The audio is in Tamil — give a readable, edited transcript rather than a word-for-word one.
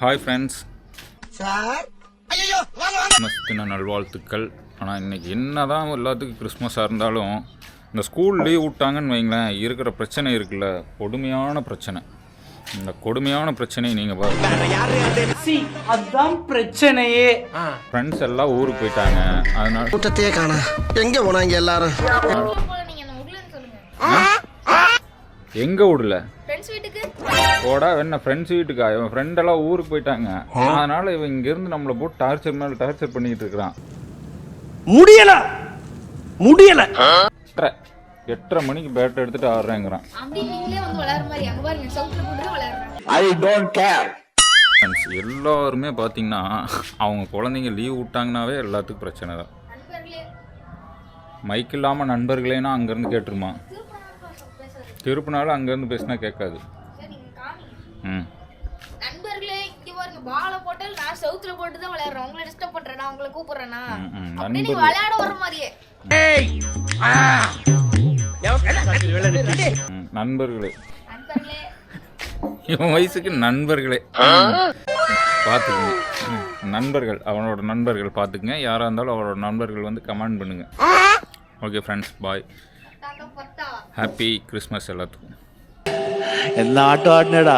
ஹாய் ஃப்ரெண்ட்ஸ், கிறிஸ்மஸ் தின நல்வாழ்த்துக்கள். ஆனால் இன்றைக்கி என்ன தான் எல்லாத்துக்கும் கிறிஸ்மஸாக இருந்தாலும் இந்த ஸ்கூல் லீவ் விட்டாங்கன்னு வைங்களேன், இருக்கிற பிரச்சனை இருக்குல்ல, கொடுமையான பிரச்சனை. இந்த கொடுமையான பிரச்சனையை நீங்கள் பாருங்க. அதுதான் பிரச்சனையே. ஃப்ரெண்ட்ஸ் எல்லாம் ஊருக்கு போயிட்டாங்க, அதனால கூட்டத்தையே காணா. எங்கே போனாங்க எல்லாரும்? எங்கே விடல போடா என்ன ஃப்ரெண்ட்ஸ் வீட்டுக்கா? இவன் ஃப்ரெண்டெல்லாம் ஊருக்கு போயிட்டாங்க, அதனால இவன் இங்கேருந்து நம்மளை போட்டு டார்ச்சர் மேலே டார்ச்சர் பண்ணிக்கிட்டு இருக்கிறான். முடியல 8:30 மணிக்கு பேட் எடுத்துட்டு ஆடுறேங்கிறான். எல்லாருமே பார்த்தீங்கன்னா அவங்க குழந்தைங்க லீவ் விட்டாங்கன்னாவே எல்லாத்துக்கும் பிரச்சனை தான். மைக் இல்லாமல் நண்பர்களேனா அங்கேருந்து கேட்டுருமா, திருப்பினாலும் அங்கேருந்து பேசினா கேட்காது. நண்பர்களே, இவன் வயசுக்கு நண்பர்களே பார்த்துக்குங்க. நண்பர்கள், அவனோட நண்பர்கள் பார்த்துக்குங்க. யாராக இருந்தாலும் அவரோட நண்பர்கள் வந்து கமெண்ட் பண்ணுங்க. ஓகே ஃப்ரெண்ட்ஸ், பாய். ஹாப்பி கிறிஸ்மஸ் எல்லாத்துக்கும். என்ன ஆட்டம் ஆடினடா.